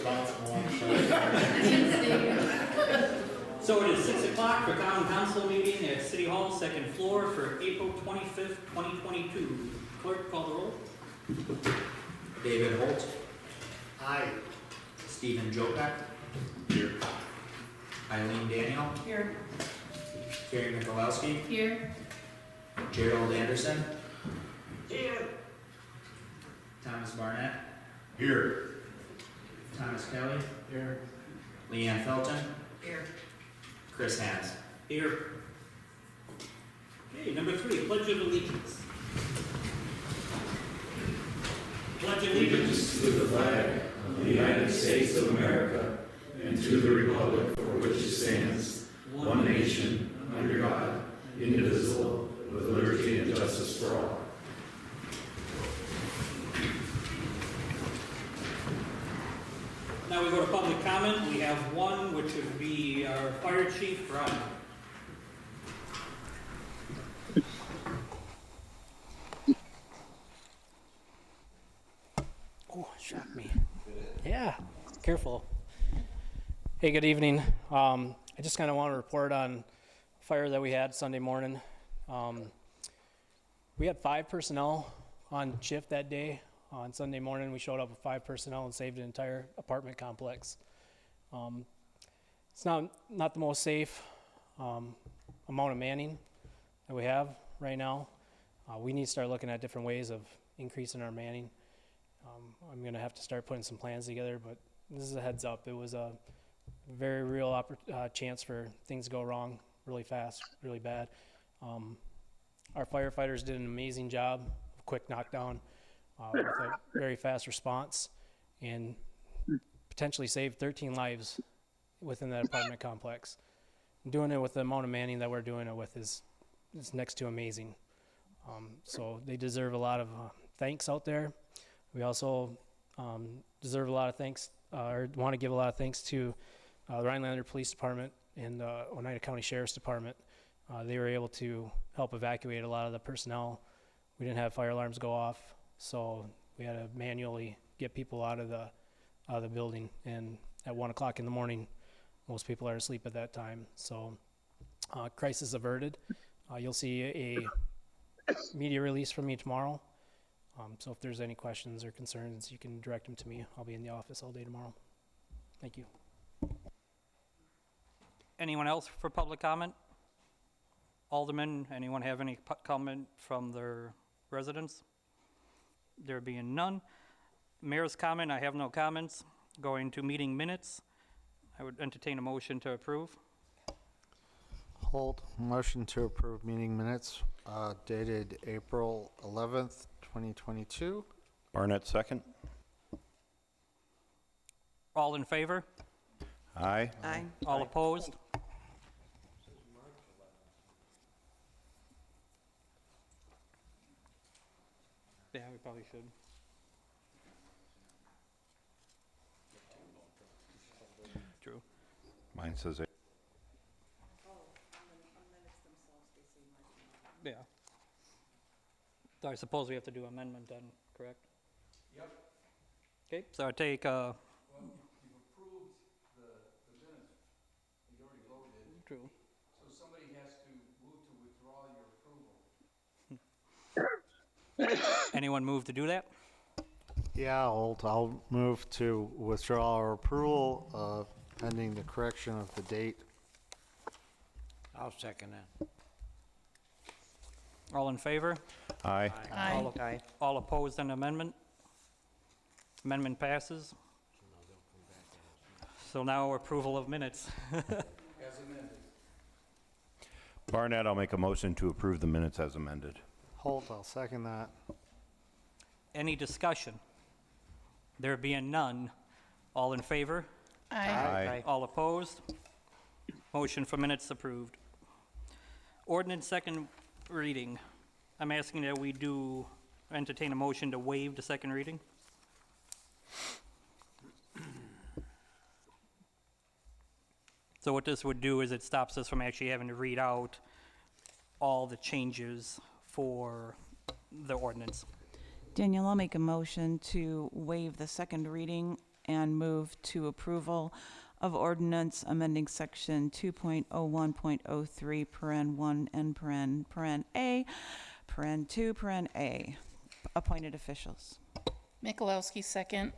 responsible. So it is 6 o'clock for town council meeting at City Hall, second floor for April 25th, 2022. Clerk, call the roll. David Holt. Aye. Stephen Jopek. Here. Eileen Daniel. Here. Carrie Michalowski. Here. Gerald Anderson. Here. Thomas Barnett. Here. Thomas Kelly. Here. Leanne Felton. Here. Chris Hans. Here. Okay, number 3, Pledge of Allegiance. Pledge allegiance to the flag of the United States of America and to the republic for which it stands, one nation, under God, indivisible, with liberty and justice for all. Now we go to public comment. We have one, which would be our fire chief, Ron. Oh, shot me. Yeah, careful. Hey, good evening. I just kind of want to report on a fire that we had Sunday morning. We had 5 personnel on shift that day. On Sunday morning, we showed up with 5 personnel and saved an entire apartment complex. It's not the most safe amount of manning that we have right now. We need to start looking at different ways of increasing our manning. I'm going to have to start putting some plans together, but this is a heads up. It was a very real chance for things to go wrong really fast, really bad. Our firefighters did an amazing job, quick knockdown, with a very fast response, and potentially saved 13 lives within that apartment complex. Doing it with the amount of manning that we're doing it with is next to amazing. So they deserve a lot of thanks out there. We also deserve a lot of thanks, or want to give a lot of thanks to the Rhinelander Police Department and Oneida County Sheriff's Department. They were able to help evacuate a lot of the personnel. We didn't have fire alarms go off, so we had to manually get people out of the building. And at 1 o'clock in the morning, most people are asleep at that time. So crisis averted. You'll see a media release from me tomorrow. So if there's any questions or concerns, you can direct them to me. I'll be in the office all day tomorrow. Thank you. Anyone else for public comment? Alderman, anyone have any comment from their residents? There being none. Mayor's comment, I have no comments. Going to meeting minutes, I would entertain a motion to approve. Hold. Motion to approve meeting minutes dated April 11th, 2022. Barnett, second. All in favor? Aye. Aye. All opposed? Yeah, we probably should. True. Mine says it. Yeah. So I suppose we have to do amendment then, correct? Yep. Okay, so I take, Well, you've approved the minutes. You already voted. true. So somebody has to move to withdraw your approval. Anyone move to do that? Yeah, I'll move to withdraw our approval pending the correction of the date. I'll second that. All in favor? Aye. Aye. All opposed on amendment? Amendment passes. So now approval of minutes. As amended. Barnett, I'll make a motion to approve the minutes as amended. Hold. I'll second that. Any discussion? There being none, all in favor? Aye. All opposed? Motion for minutes approved. Ordinance second reading. I'm asking that we do entertain a motion to waive the second reading. So what this would do is it stops us from actually having to read out all the changes for the ordinance. Daniel, I'll make a motion to waive the second reading and move to approval of ordinance amending section 2.01.03, paren 1 and paren A, paren 2, paren A, appointed officials. Michalowski, second.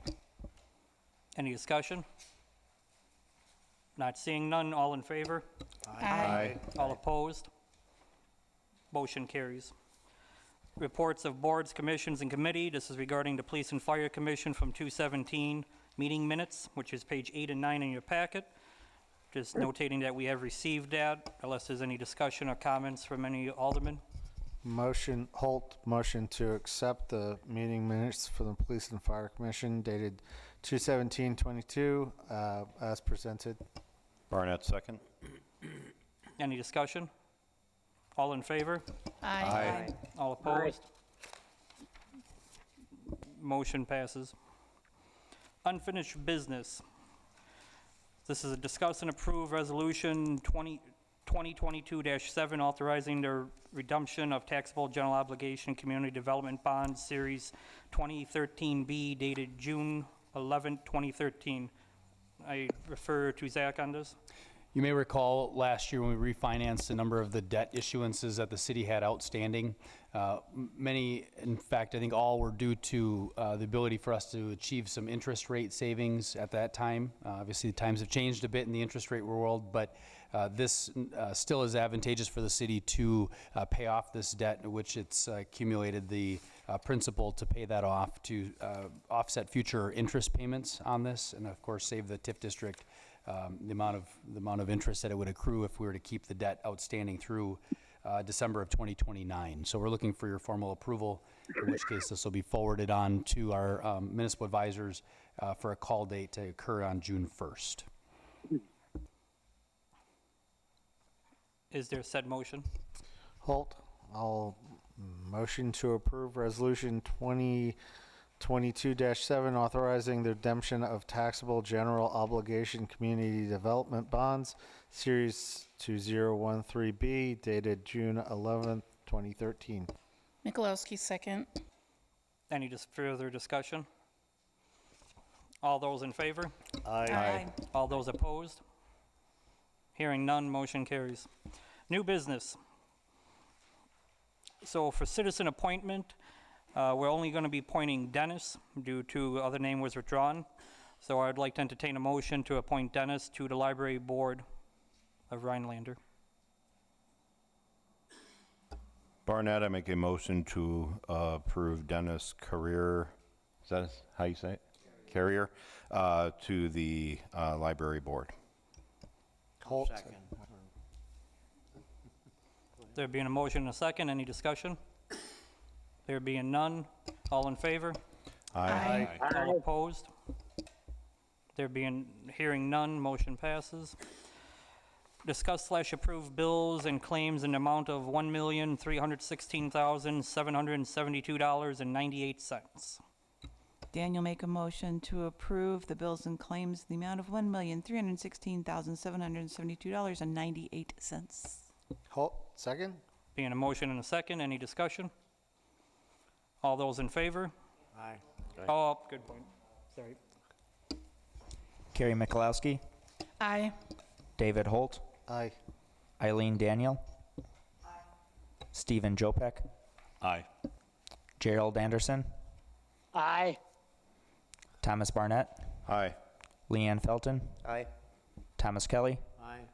Any discussion? Not seeing none, all in favor? Aye. All opposed? Motion carries. Reports of boards, commissions, and committee. This is regarding the Police and Fire Commission from 217 meeting minutes, which is page 8 and 9 in your packet. Just notating that we have received that, unless there's any discussion or comments from any aldermen. Holt, motion to accept the meeting minutes for the Police and Fire Commission dated 2/17/22 as presented. Barnett, second. Any discussion? All in favor? Aye. All opposed? Motion passes. Unfinished business. This is a discuss and approve resolution 2022-7 authorizing the redemption of taxable general obligation community development bonds series 2013B dated June 11, 2013. I refer to Zach on this. You may recall last year when we refinanced a number of the debt issuances that the city had outstanding. Many, in fact, I think all were due to the ability for us to achieve some interest rate savings at that time. Obviously, the times have changed a bit in the interest rate world, but this still is advantageous for the city to pay off this debt, which it's accumulated the principal to pay that off to offset future interest payments on this, and of course save the TIF district the amount of interest that it would accrue if we were to keep the debt outstanding through December of 2029. So we're looking for your formal approval, in which case this will be forwarded on to our municipal advisors for a call date to occur on June 1st. Is there said motion? Holt, I'll motion to approve resolution 2022-7 authorizing the redemption of taxable general obligation community development bonds series 2013B dated June 11th, 2013. Michalowski, second. Any further discussion? All those in favor? Aye. All those opposed? Hearing none, motion carries. New business. So for citizen appointment, we're only going to be appointing Dennis due to other name was withdrawn. So I'd like to entertain a motion to appoint Dennis to the library board of Rhinelander. Barnett, I make a motion to approve Dennis Carrier, is that how you say it? Carrier, to the library board. Holt, Second. There being a motion and a second, any discussion? There being none, all in favor? Aye. All opposed? There being, hearing none, motion passes. Discuss/approve bills and claims in the amount of $1,316,772.98. Daniel, make a motion to approve the bills and claims in the amount of $1,316,772.98. Holt, second. Being a motion and a second, any discussion? All those in favor? Aye. Oh, good point. Sorry. Carrie Michalowski, Aye. David Holt, Aye. Eileen Daniel, Stephen Jopek, Aye. Gerald Anderson, Aye. Thomas Barnett, Aye. Leanne Felton, Aye. Thomas Kelly, Aye.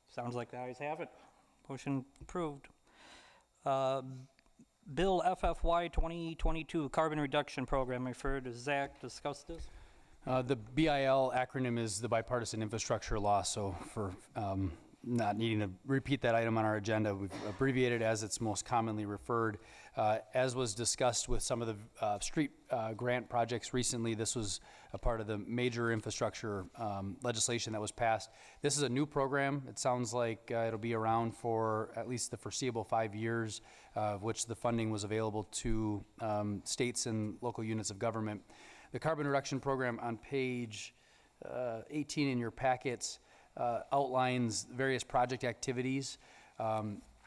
Sounds like the ayes have it. Motion approved. Bill FFY 2022 Carbon Reduction Program. I've heard Zach discuss this. The BIL acronym is the Bipartisan Infrastructure Law, so for not needing to repeat that item on our agenda, we've abbreviated as it's most commonly referred. As was discussed with some of the street grant projects recently, this was a part of the major infrastructure legislation that was passed. This is a new program. It sounds like it'll be around for at least the foreseeable 5 years, which the funding was available to states and local units of government. The carbon reduction program on page 18 in your packets outlines various project activities.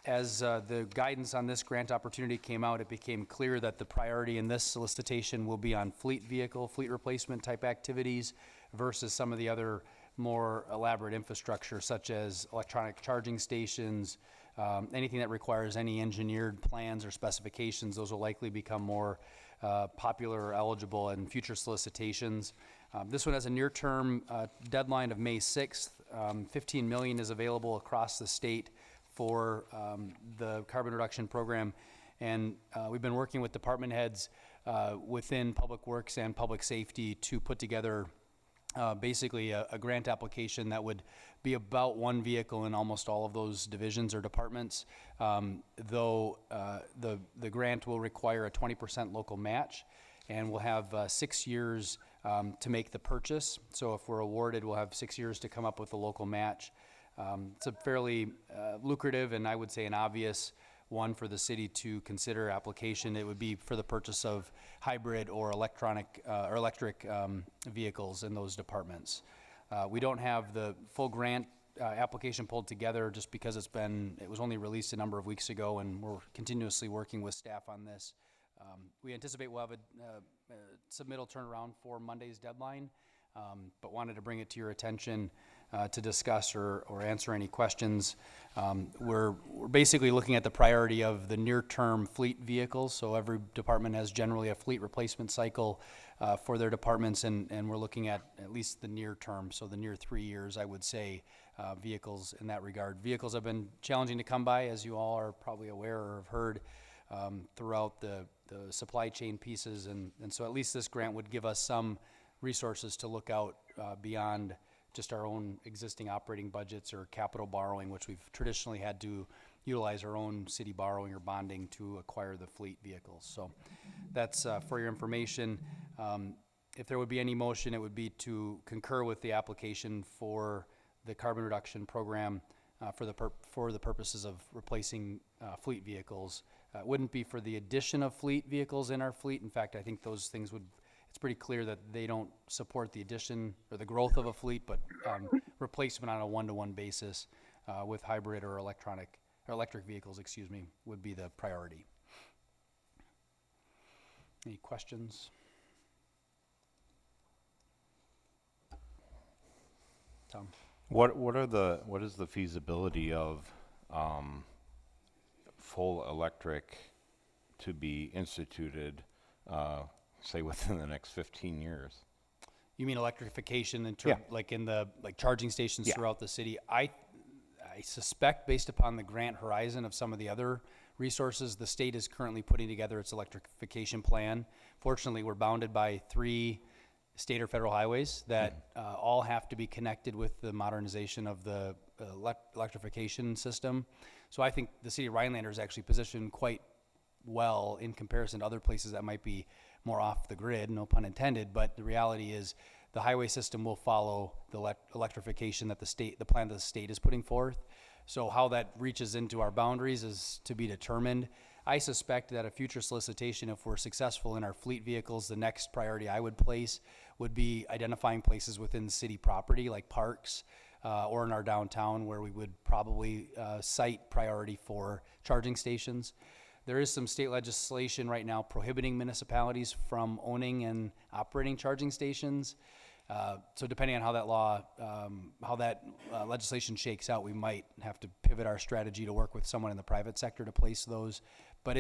As the guidance on this grant opportunity came out, it became clear that the priority in this solicitation will be on fleet replacement type activities versus some of the other more elaborate infrastructure such as electronic charging stations, anything that requires any engineered plans or specifications. Those will likely become more popular or eligible in future solicitations. This one has a near-term deadline of May 6th. 15 million is available across the state for the carbon reduction program. And we've been working with department heads within Public Works and Public Safety to put together basically a grant application that would be about one vehicle in almost all of those divisions or departments, though the grant will require a 20% local match, and we'll have 6 years to make the purchase. So if we're awarded, we'll have 6 years to come up with a local match. It's a fairly lucrative and I would say an obvious one for the city to consider application. It would be for the purchase of hybrid or electric vehicles in those departments. We don't have the full grant application pulled together just because it was only released a number of weeks ago, and we're continuously working with staff on this. We anticipate we'll have a submittal turnaround for Monday's deadline, but wanted to bring it to your attention to discuss or answer any questions. We're basically looking at the priority of the near-term fleet vehicles, so every department has generally a fleet replacement cycle for their departments, and we're looking at least the near term, so the near 3 years, I would say, vehicles in that regard. Vehicles have been challenging to come by, as you all are probably aware or have heard, throughout the supply chain pieces, and so at least this grant would give us some resources to look out beyond just our own existing operating budgets or capital borrowing, which we've traditionally had to utilize our own city borrowing or bonding to acquire the fleet vehicles. So that's for your information. If there would be any motion, it would be to concur with the application for the carbon reduction program for the purposes of replacing fleet vehicles. It wouldn't be for the addition of fleet vehicles in our fleet. In fact, I think those things it's pretty clear that they don't support the addition or the growth of a fleet, but replacement on a one-to-one basis with hybrid or electric vehicles, would be the priority. Any questions? Tom? What is the feasibility of full electric to be instituted, say within the next 15 years? You mean electrification in terms, like in the charging stations throughout the city? I suspect, based upon the grant horizon of some of the other resources, the state is currently putting together its electrification plan. Fortunately, we're bounded by 3 state or federal highways that all have to be connected with the modernization of the electrification system. So I think the city of Rhinelander is actually positioned quite well in comparison to other places that might be more off the grid, no pun intended, but the reality is the highway system will follow the electrification that the plan that the state is putting forth. So how that reaches into our boundaries is to be determined. I suspect that a future solicitation, if we're successful in our fleet vehicles, the next priority I would place would be identifying places within city property like parks or in our downtown where we would probably cite priority for charging stations. There is some state legislation right now prohibiting municipalities from owning and operating charging stations. So depending on how that legislation shakes out, we might have to pivot our strategy to work with someone in the private sector to place those. But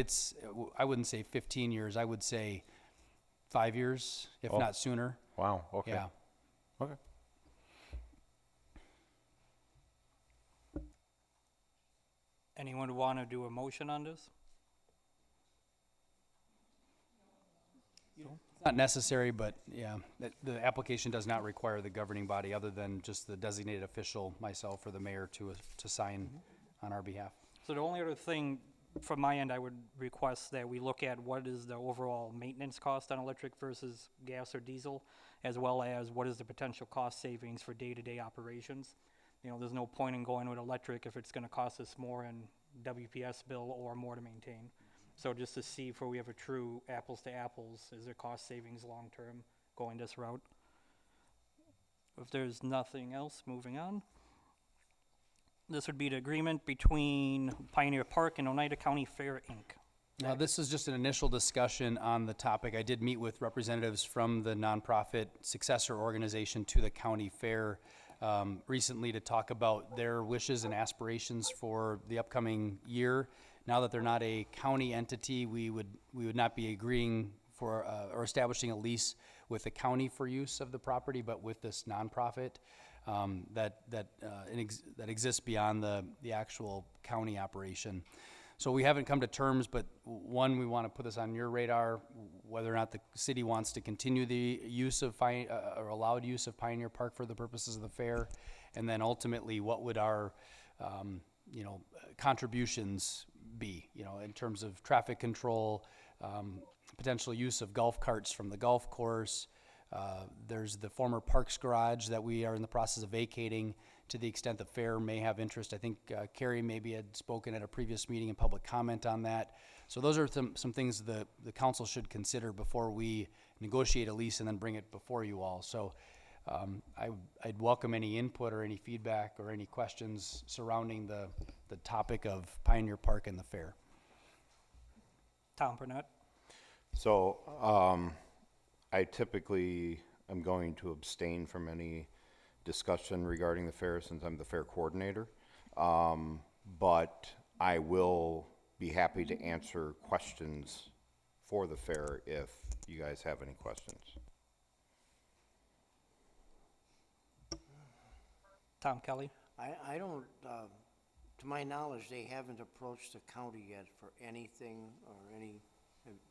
I wouldn't say 15 years, I would say 5 years, if not sooner. Wow, okay. Yeah. Okay. Anyone want to do a motion on this? It's not necessary, but yeah, the application does not require the governing body other than just the designated official, myself or the mayor, to sign on our behalf. So the only other thing from my end, I would request that we look at what is the overall maintenance cost on electric versus gas or diesel, as well as what is the potential cost savings for day-to-day operations. You know, there's no point in going with electric if it's gonna cost us more in WPS bill or more to maintain. So just to see if we have a true apples to apples, is there cost savings long-term going this route? If there's nothing else, moving on. This would be the agreement between Pioneer Park and Oneida County Fair, Inc. Now, this is just an initial discussion on the topic. I did meet with representatives from the nonprofit successor organization to the county fair recently to talk about their wishes and aspirations for the upcoming year. Now that they're not a county entity, we would not be agreeing for or establishing a lease with the county for use of the property, but with this nonprofit that exists beyond the actual county operation. So we haven't come to terms, but one, we want to put this on your radar, whether or not the city wants to continue the use of or allowed use of Pioneer Park for the purposes of the fair, and then ultimately, what would our contributions be, in terms of traffic control, potential use of golf carts from the golf course. There's the former Parks Garage that we are in the process of vacating to the extent the fair may have interest. I think Carrie maybe had spoken at a previous meeting in public comment on that. So those are some things the council should consider before we negotiate a lease and then bring it before you all. So I'd welcome any input or any feedback or any questions surrounding the topic of Pioneer Park and the fair. Tom Burnett. So I typically am going to abstain from any discussion regarding the fair since I'm the fair coordinator. But I will be happy to answer questions for the fair if you guys have any questions. Tom Kelly. I don't, to my knowledge, they haven't approached the county yet for anything or any,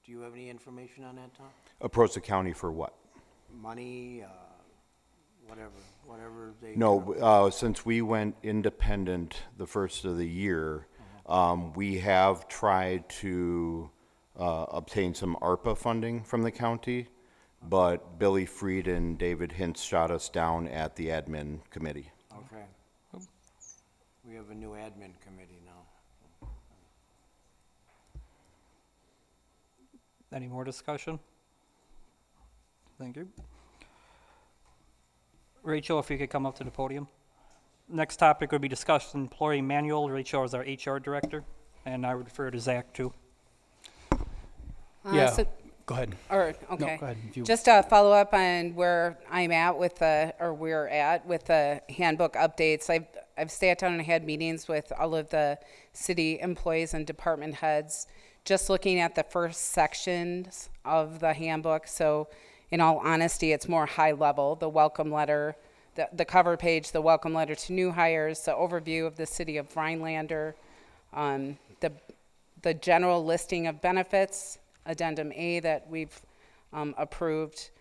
do you have any information on that, Tom? Approach the county for what? Money, whatever they. No, since we went independent the first of the year, we have tried to obtain some ARPA funding from the county, but Billy Freed and David Hintz shot us down at the admin committee. Okay. We have a new admin committee now. Any more discussion? Thank you. Rachel, if you could come up to the podium. Next topic would be discussed employee manual. Rachel is our HR director, and I would refer to Zach too. Yeah, so- go ahead. Or, No, okay. go ahead. If you- Just to follow up on where I'm at with we're at with the handbook updates. I've sat down and had meetings with all of the city employees and department heads, just looking at the first sections of the handbook. So in all honesty, it's more high level, the welcome letter, the cover page, the welcome letter to new hires, the overview of the city of Rhinelander, the general listing of benefits, Addendum A that we've approved,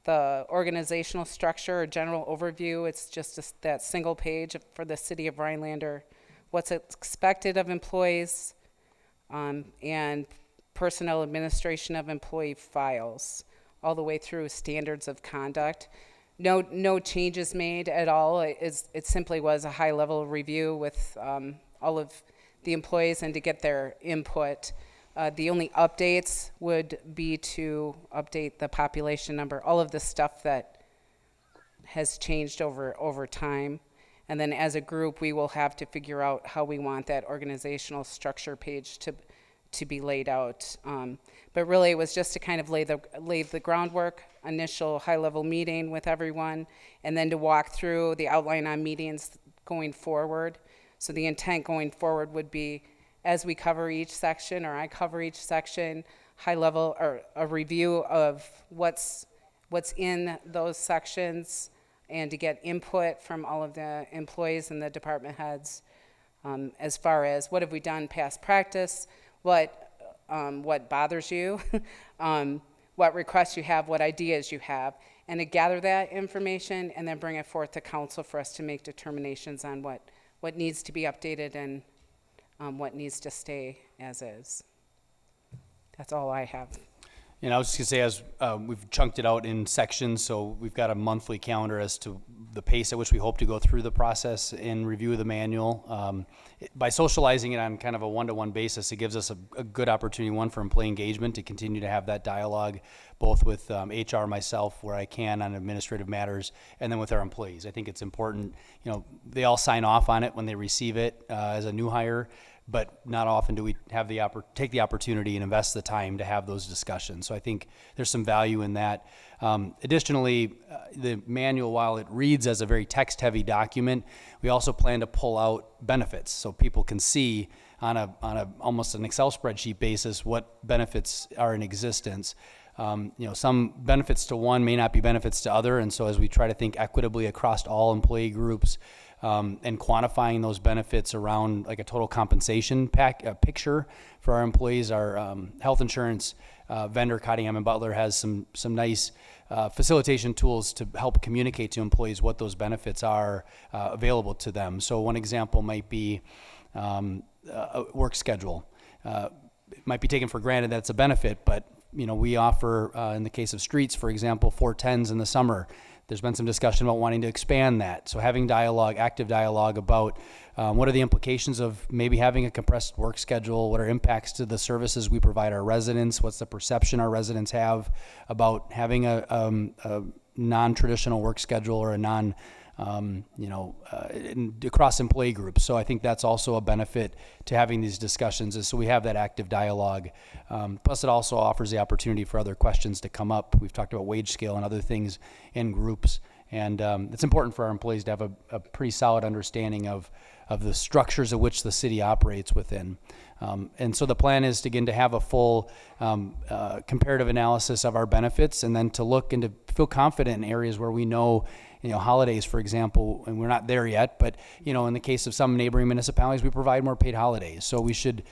the organizational structure or general overview. It's just that single page for the city of Rhinelander, what's expected of employees, and personnel administration of employee files, all the way through standards of conduct. No changes made at all. It simply was a high-level review with all of the employees and to get their input. The only updates would be to update the population number, all of the stuff that has changed over time. And then as a group, we will have to figure out how we want that organizational structure page to be laid out. But really, it was just to kind of lay the groundwork, initial high-level meeting with everyone, and then to walk through the outline on meetings going forward. So the intent going forward would be, as we cover each section, or I cover each section, high-level or a review of what's in those sections, and to get input from all of the employees and the department heads as far as what have we done past practice, what bothers you, what requests you have, what ideas you have, and to gather that information and then bring it forth to council for us to make determinations on what needs to be updated and what needs to stay as is. That's all I have. And I was just gonna say, as we've chunked it out in sections, so we've got a monthly calendar as to the pace at which we hope to go through the process and review the manual. By socializing it on kind of a one-to-one basis, it gives us a good opportunity, one, for employee engagement, to continue to have that dialogue, both with HR, myself, where I can on administrative matters, and then with our employees. I think it's important, they all sign off on it when they receive it as a new hire, but not often do we have take the opportunity and invest the time to have those discussions. So I think there's some value in that. Additionally, the manual, while it reads as a very text-heavy document, we also plan to pull out benefits so people can see on a almost an Excel spreadsheet basis what benefits are in existence. Some benefits to one may not be benefits to other, and so as we try to think equitably across all employee groups, and quantifying those benefits around like a total compensation picture for our employees, our health insurance vendor, Cottingham and Butler, has some nice facilitation tools to help communicate to employees what those benefits are available to them. So one example might be a work schedule. It might be taken for granted that it's a benefit, but we offer, in the case of streets, for example, 410s in the summer. There's been some discussion about wanting to expand that. So having dialogue, active dialogue about what are the implications of maybe having a compressed work schedule, what are impacts to the services we provide our residents, what's the perception our residents have about having a non-traditional work schedule or a across employee groups. So I think that's also a benefit to having these discussions, is so we have that active dialogue. Plus it also offers the opportunity for other questions to come up. We've talked about wage scale and other things in groups. And it's important for our employees to have a pretty solid understanding of the structures of which the city operates within. And so the plan is to have a full comparative analysis of our benefits, and then to look and to feel confident in areas where we know, holidays, for example, and we're not there yet, but, in the case of some neighboring municipalities, we provide more paid holidays. So we should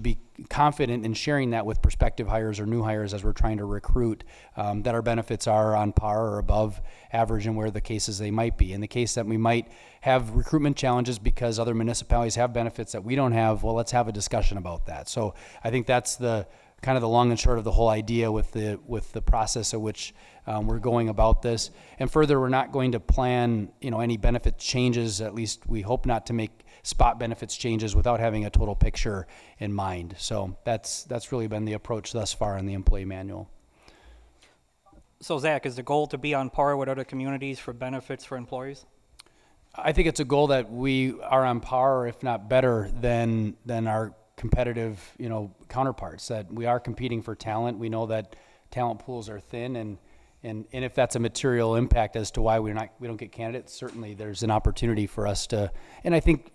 be confident in sharing that with prospective hires or new hires as we're trying to recruit, that our benefits are on par or above average, and where the cases they might be. In the case that we might have recruitment challenges because other municipalities have benefits that we don't have, well, let's have a discussion about that. So I think that's the kind of the long and short of the whole idea with the process at which we're going about this. And further, we're not going to plan, any benefit changes, at least we hope not to make spot benefits changes without having a total picture in mind. So that's really been the approach thus far in the employee manual. So Zach, is the goal to be on par with other communities for benefits for employees? I think it's a goal that we are on par, or if not better, than our competitive, counterparts, that we are competing for talent. We know that talent pools are thin, and if that's a material impact as to why we don't get candidates, certainly there's an opportunity for us to. And I think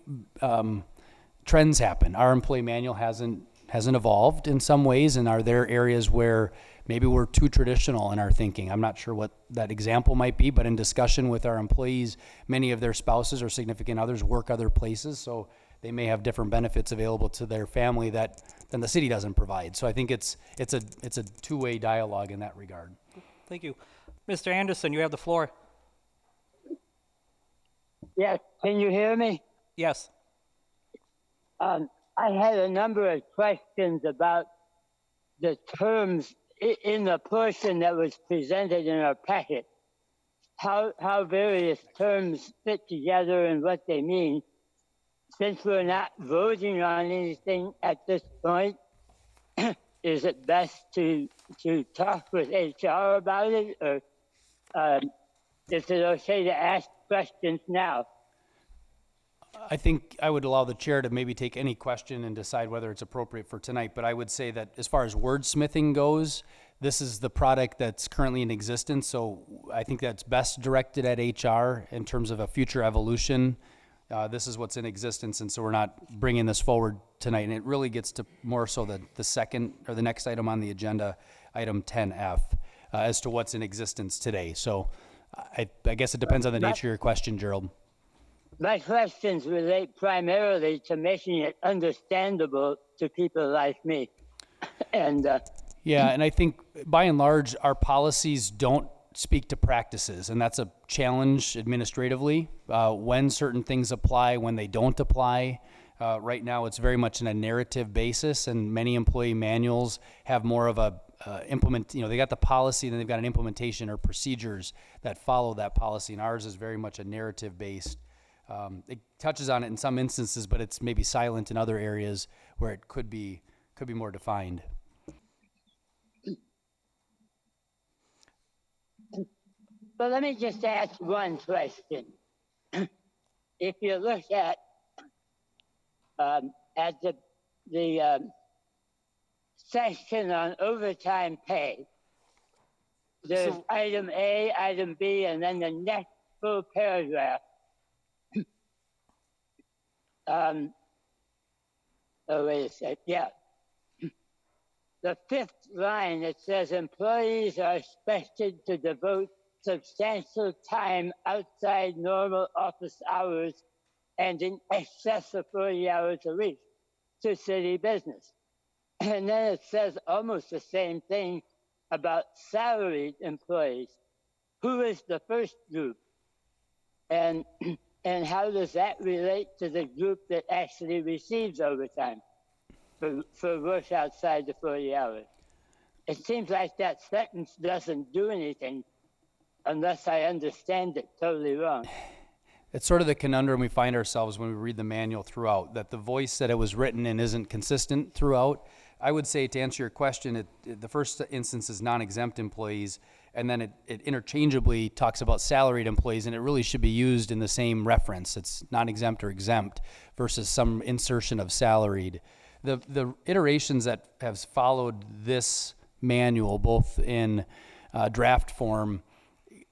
trends happen. Our employee manual hasn't evolved in some ways, and are there areas where maybe we're too traditional in our thinking? I'm not sure what that example might be, but in discussion with our employees, many of their spouses or significant others work other places, so they may have different benefits available to their family than the city doesn't provide. So I think it's a two-way dialogue in that regard. Thank you. Mr. Anderson, you have the floor. Yes, can you hear me? Yes. I had a number of questions about the terms in the portion that was presented in our packet, how various terms fit together and what they mean. Since we're not voting on anything at this point, is it best to talk with HR about it, or is it okay to ask questions now? I think I would allow the chair to maybe take any question and decide whether it's appropriate for tonight, but I would say that as far as wordsmithing goes, this is the product that's currently in existence, so I think that's best directed at HR in terms of a future evolution. This is what's in existence, and so we're not bringing this forward tonight, and it really gets to more so the second or the next item on the agenda, item 10F, as to what's in existence today. So I guess it depends on the nature of your question, Gerald. My questions relate primarily to making it understandable to people like me. And yeah, and I think by and large, our policies don't speak to practices, and that's a challenge administratively, when certain things apply, when they don't apply. Right now, it's very much in a narrative basis, and many employee manuals have more of they got the policy, then they've got an implementation or procedures that follow that policy, and ours is very much a narrative-based. It touches on it in some instances, but it's maybe silent in other areas where it could be more defined. But let me just ask one question. If you look at the section on overtime pay, there's item A, item B, and then the next full paragraph. Oh, wait a sec. Yeah. The fifth line, it says employees are expected to devote substantial time outside normal office hours and in excess of 40 hours a week to city business. And then it says almost the same thing about salaried employees. Who is the first group? And how does that relate to the group that actually receives overtime for work outside the 40 hours? It seems like that sentence doesn't do anything unless I understand it totally wrong. It's sort of the conundrum we find ourselves when we read the manual throughout, that the voice that it was written in isn't consistent throughout. I would say, to answer your question, the first instance is non-exempt employees, and then it interchangeably talks about salaried employees, and it really should be used in the same reference. It's non-exempt or exempt versus some insertion of salaried. The iterations that have followed this manual, both in draft form,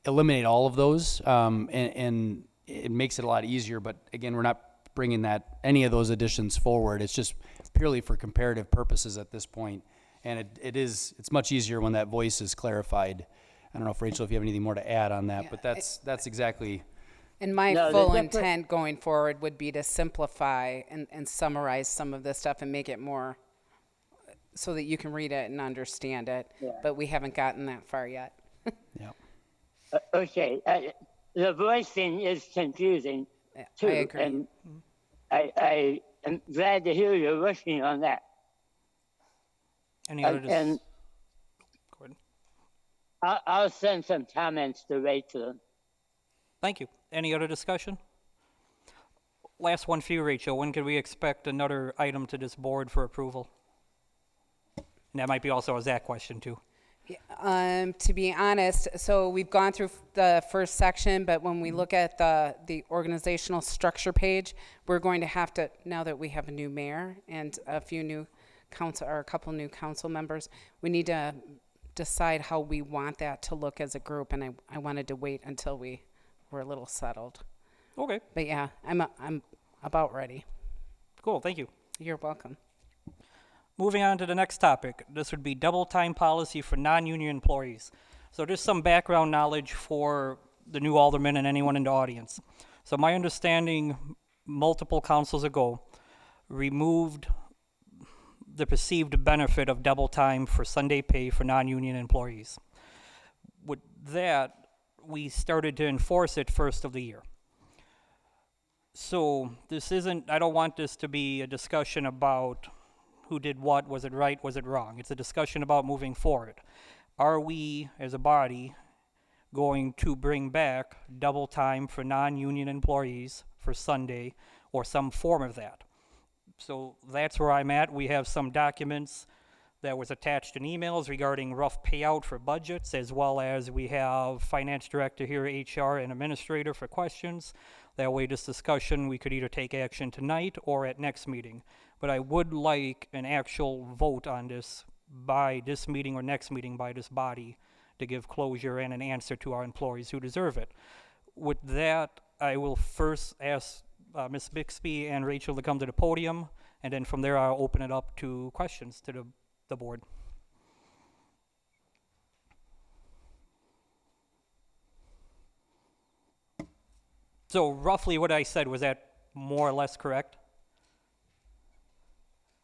eliminate all of those, and it makes it a lot easier. But again, we're not bringing any of those additions forward. It's just purely for comparative purposes at this point, and it's much easier when that voice is clarified. I don't know if Rachel, if you have anything more to add on that, but that's exactly. And my full intent going forward would be to simplify and summarize some of this stuff and make it more so that you can read it and understand it. Yeah. But we haven't gotten that far yet. Yeah. Okay. The voicing is confusing too. I agree. And I am glad to hear you're working on that. Any other and I'll send some comments to Rachel. Thank you. Any other discussion? Last one for you, Rachel. When can we expect another item to this board for approval? And that might be also a Zach question too. To be honest, so we've gone through the first section, but when we look at the organizational structure page, we're going to have to, now that we have a new mayor and a few new council, or a couple new council members, we need to decide how we want that to look as a group, and I wanted to wait until we were a little settled. Okay. But yeah, I'm about ready. Cool, thank you. You're welcome. Moving on to the next topic. This would be double time policy for non-union employees. So just some background knowledge for the new alderman and anyone in the audience. So my understanding, multiple councils ago, removed the perceived benefit of double time for Sunday pay for non-union employees. With that, we started to enforce it first of the year. So this isn't, I don't want this to be a discussion about who did what, was it right, was it wrong? It's a discussion about moving forward. Are we, as a body, going to bring back double time for non-union employees for Sunday or some form of that? So that's where I'm at. We have some documents that was attached in emails regarding rough payout for budgets, as well as we have finance director here, HR, and administrator for questions. That way this discussion, we could either take action tonight or at next meeting. But I would like an actual vote on this by this meeting or next meeting by this body to give closure and an answer to our employees who deserve it. With that, I will first ask Ms. Bixby and Rachel to come to the podium, and then from there I'll open it up to questions to the board. So roughly what I said, was that more or less correct?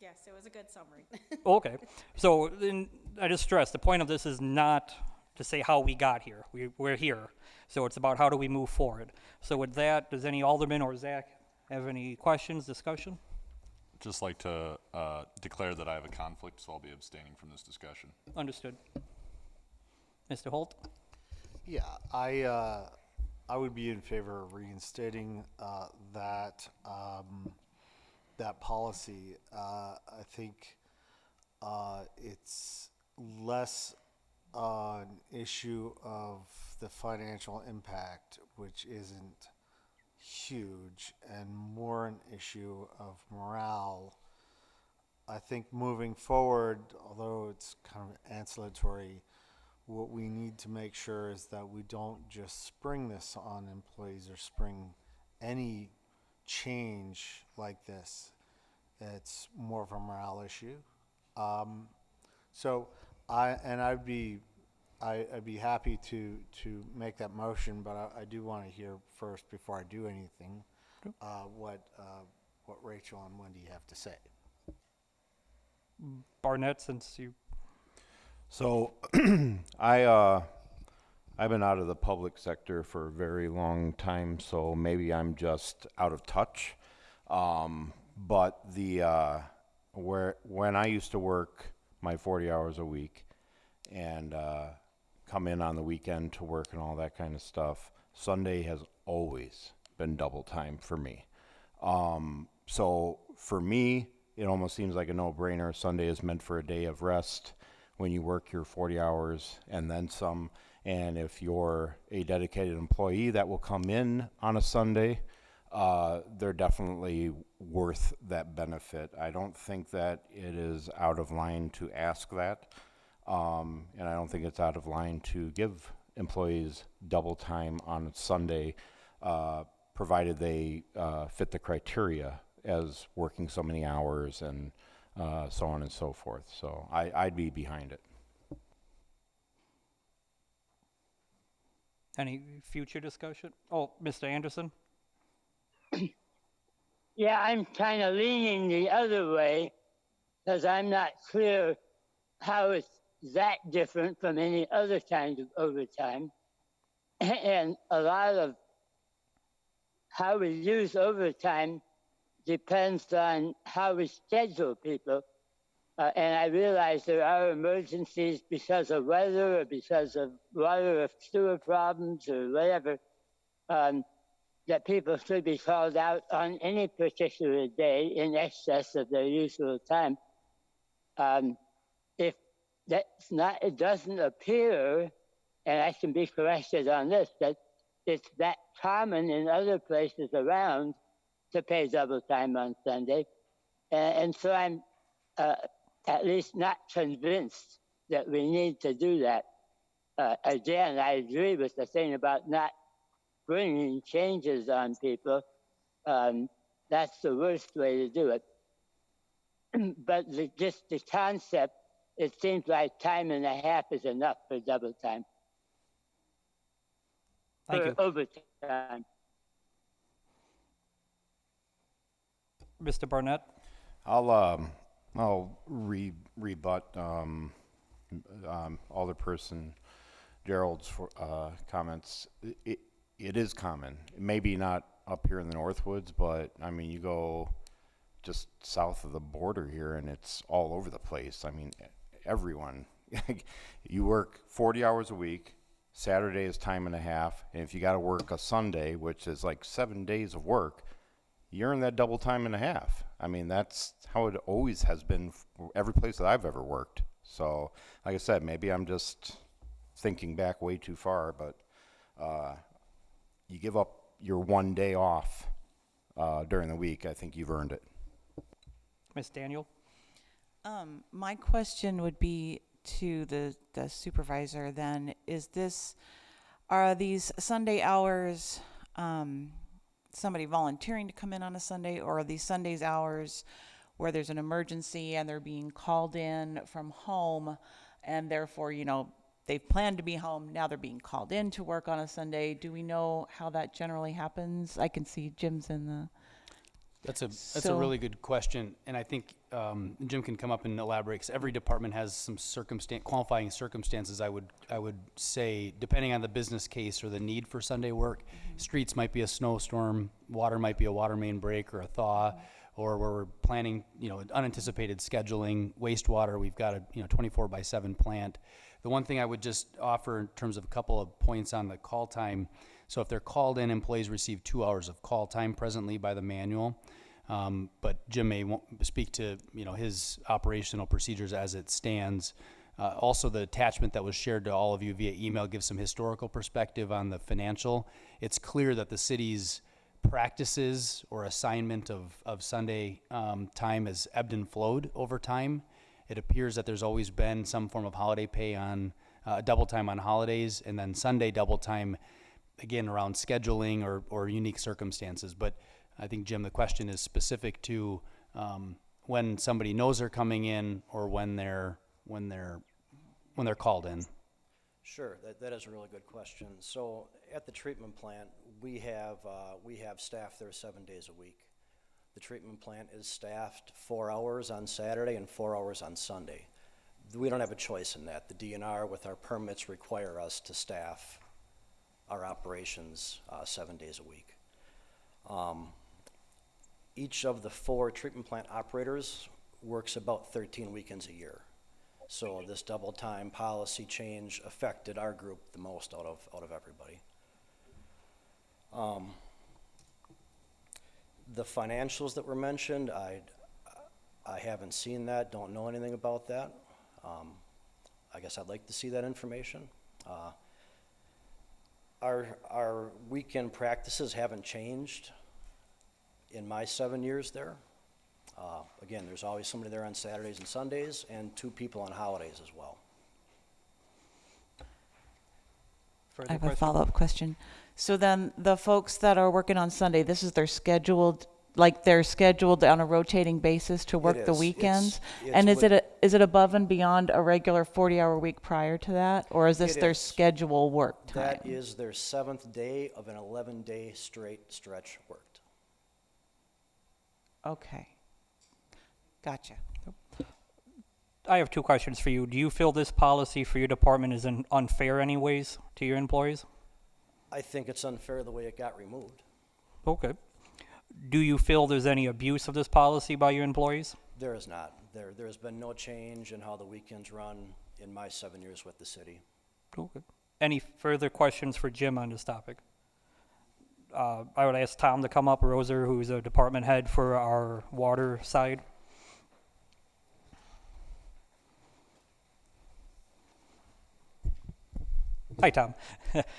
Yes, it was a good summary. Okay. So then I just stress, the point of this is not to say how we got here. We're here. So it's about how do we move forward. So with that, does any alderman or Zach have any questions, discussion? just like to declare that I have a conflict, so I'll be abstaining from this discussion. Understood. Mr. Holt? Yeah, I would be in favor of reinstating that that policy. I think it's less an issue of the financial impact, which isn't huge, and more an issue of morale. I think moving forward, although it's kind of ancillary, what we need to make sure is that we don't just spring this on employees or spring any change like this. It's more of a morale issue. So I'd be happy to make that motion, but I do want to hear first before I do anything what Rachel and Wendy have to say. Barnett, since you... So I've been out of the public sector for a very long time, so maybe I'm just out of touch. But when I used to work my 40 hours a week and come in on the weekend to work and all that kind of stuff, Sunday has always been double time for me. So for me, it almost seems like a no-brainer. Sunday is meant for a day of rest when you work your 40 hours and then some. And if you're a dedicated employee that will come in on a Sunday, they're definitely worth that benefit. I don't think that it is out of line to ask that. And I don't think it's out of line to give employees double time on Sunday, provided they fit the criteria as working so many hours and so on and so forth. So I'd be behind it. Any future discussion? Oh, Mr. Anderson? Yeah, I'm kind of leaning the other way because I'm not clear how it's that different from any other kind of overtime. And a lot of how we use overtime depends on how we schedule people. And I realize there are emergencies because of weather or because of water or sewer problems or whatever, that people should be called out on any particular day in excess of their usual time. If that's not, it doesn't appear, and I can be corrected on this, that it's that common in other places around to pay double time on Sunday. And so I'm at least not convinced that we need to do that. Again, I agree with the thing about not bringing changes on people. That's the worst way to do it. But just the concept, it seems like time and a half is enough for double time. Thank you. Overtime. Mr. Barnett? I'll rebut Alderperson Gerald's comments. It is common. Maybe not up here in the Northwoods, but I mean, you go just south of the border here and it's all over the place. I mean, everyone, you work 40 hours a week, Saturday is time and a half, and if you got to work a Sunday, which is like 7 days of work, you're in that double time and a half. I mean, that's how it always has been for every place that I've ever worked. So, like I said, maybe I'm just thinking back way too far, but you give up your 1 day off during the week, I think you've earned it. Ms. Daniel? My question would be to the supervisor then, are these Sunday hours somebody volunteering to come in on a Sunday, or are these Sundays hours where there's an emergency and they're being called in from home and therefore, they've planned to be home, now they're being called in to work on a Sunday? Do we know how that generally happens? I can see Jim's in the... That's a really good question, and I think Jim can come up and elaborate, because every department has some qualifying circumstances. I would say, depending on the business case or the need for Sunday work, streets might be a snowstorm, water might be a water main break or a thaw, or where we're planning, unanticipated scheduling, wastewater, we've got a, 24/7 plant. The one thing I would just offer in terms of a couple of points on the call time, so if they're called in, employees receive 2 hours of call time presently by the manual. But Jim may speak to, his operational procedures as it stands. Also, the attachment that was shared to all of you via email gives some historical perspective on the financial. It's clear that the city's practices or assignment of Sunday time has ebbed and flowed over time. It appears that there's always been some form of holiday pay on double time on holidays, and then Sunday double time, again, around scheduling or unique circumstances. But I think, Jim, the question is specific to when somebody knows they're coming in or when they're called in. Sure, that is a really good question. So at the treatment plant, we have staff there 7 days a week. The treatment plant is staffed 4 hours on Saturday and 4 hours on Sunday. We don't have a choice in that. The DNR with our permits require us to staff our operations 7 days a week. Each of the 4 treatment plant operators works about 13 weekends a year. So this double time policy change affected our group the most out of everybody. The financials that were mentioned, I haven't seen that, don't know anything about that. I guess I'd like to see that information. Our weekend practices haven't changed in my 7 years there. Again, there's always somebody there on Saturdays and Sundays, and 2 people on holidays as well. I have a follow-up question. So then the folks that are working on Sunday, this is they're scheduled on a rotating basis to work the weekends? And is it above and beyond a regular 40-hour week prior to that? Or is this their schedule work time? That is their 7th day of an 11-day straight stretch worked. Okay. Gotcha. I have 2 questions for you. Do you feel this policy for your department is unfair anyways to your employees? I think it's unfair the way it got removed. Okay. Do you feel there's any abuse of this policy by your employees? There is not. There's been no change in how the weekends run in my 7 years with the city. Okay. Any further questions for Jim on this topic? I would ask Tom to come up, Roser, who's a department head for our water side. Hi, Tom.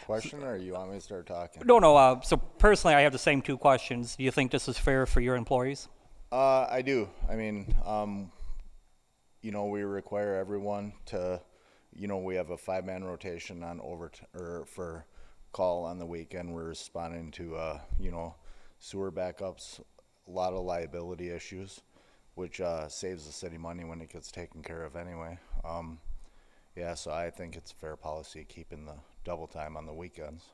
Question, or you want me to start talking? No. So personally, I have the same 2 questions. Do you think this is fair for your employees? I do. I mean, we require everyone to, we have a 5-man rotation on for call on the weekend. We're responding to, sewer backups, a lot of liability issues, which saves the city money when it gets taken care of anyway. Yeah, so I think it's fair policy keeping the double time on the weekends.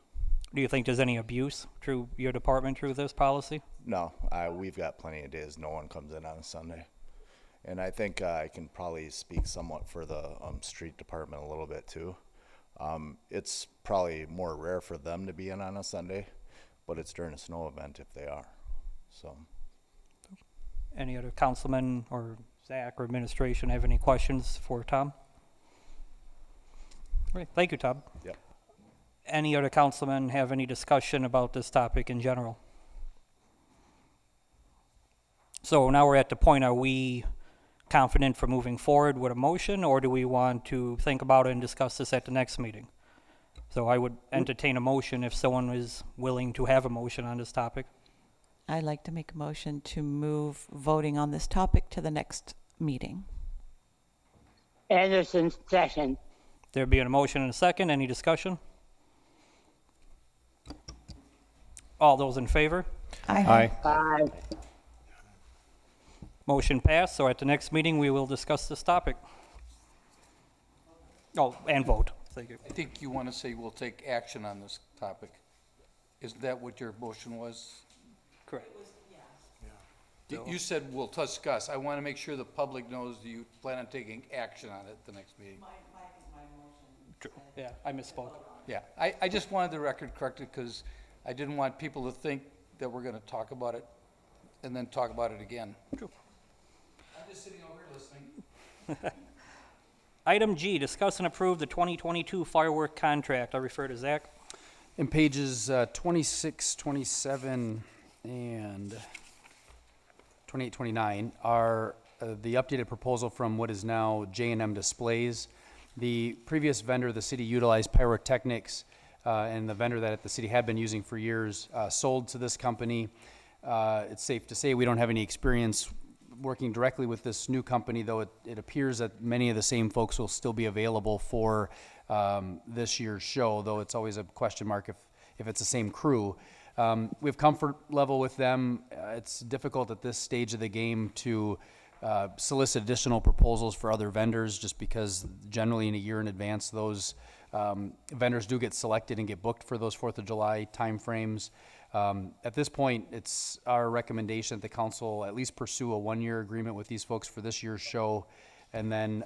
Do you think there's any abuse through your department through this policy? No, we've got plenty of days no one comes in on a Sunday. And I think I can probably speak somewhat for the street department a little bit too. It's probably more rare for them to be in on a Sunday, but it's during a snow event if they are. So, any other councilman or Zach or administration have any questions for Tom? Great. Thank you, Tom. Yep. Any other councilman have any discussion about this topic in general? So now we're at the point, are we confident for moving forward with a motion, or do we want to think about it and discuss this at the next meeting? So I would entertain a motion if someone is willing to have a motion on this topic. I'd like to make a motion to move voting on this topic to the next meeting. Anderson, second. There being a motion and a second, any discussion? All those in favor? Aye. Aye. Motion passed, so at the next meeting, we will discuss this topic. Oh, and vote. Thank you. I think you want to say we'll take action on this topic. Isn't that what your motion was? Correct. You said we'll discuss. I want to make sure the public knows that you plan on taking action on it at the next meeting. Yeah, I misspoke. Yeah, I just wanted the record corrected because I didn't want people to think that we're going to talk about it and then talk about it again. True. I'm just sitting over here listening. Item G, discuss and approve the 2022 firework contract. I refer to Zach. In pages 26, 27, and 28, 29 are the updated proposal from what is now J&M Displays. The previous vendor the city utilized, Pyrotechnics, and the vendor that the city had been using for years, sold to this company. It's safe to say we don't have any experience working directly with this new company, though it appears that many of the same folks will still be available for this year's show, though it's always a question mark if it's the same crew. We have comfort level with them. It's difficult at this stage of the game to solicit additional proposals for other vendors, just because generally in a year in advance those vendors do get selected and get booked for those 4th of July timeframes. At this point, it's our recommendation that the council at least pursue a 1-year agreement with these folks for this year's show. And then,